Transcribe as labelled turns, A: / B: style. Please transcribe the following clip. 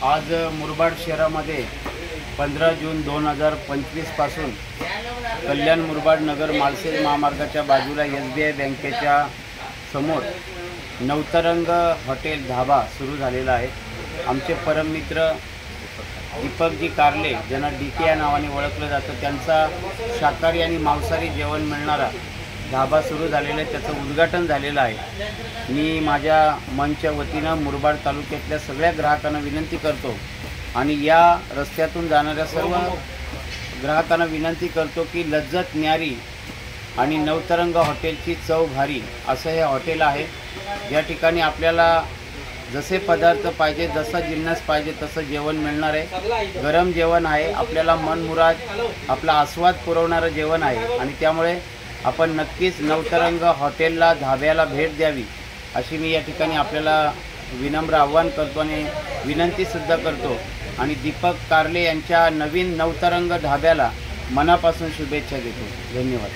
A: आज मुरबाड शहरामध्ये 15 जून 2025 पासून कल्याण मुरबाड नगर माळशेज महामार्गाच्या बाजूला SBI बँकेच्या समोर नवतरंग हॉटेल धाबा सुरू झालेला आहे। आमचे परममित्र दीपकजी कारले ज्यांना DK या नावाने ओळखलं जातं, त्यांचा शाकाहारी आणि मांसाहारी जेवण मिळणारा धाबा सुरू झालेला आहे। त्याचं उद्घाटन झालेलं आहे। मी माझ्या मंचच्या वतीनं मुरबाड तालुक्यातल्या सगळ्या ग्राहकांना विनंती करतो आणि या रस्त्यातून जाणाऱ्या सर्व ग्राहकांना विनंती करतो की लज्जत न्यारी आणि नवतरंग हॉटेलची चव भारी असं हे हॉटेल आहे। ज्या ठिकाणी आपल्याला जसे पदार्थ पाहिजे, जसा जिन्नस पाहिजे तसं जेवण मिळणार आहे। गरम जेवण आहे, आपल्याला मनमुराद आपला आस्वाद पुरवणारं जेवण आहे आणि त्यामुळे आपण नक्कीच नवतरंग हॉटेलला धाब्याला भेट द्यावी अशी मी या ठिकाणी आपल्याला विनम्र आव्हान करतो आणि विनंतीसुद्धा करतो आणि दीपक कारले यांच्या नवीन नवतरंग धाब्याला मनापासून शुभेच्छा देतो। धन्यवाद।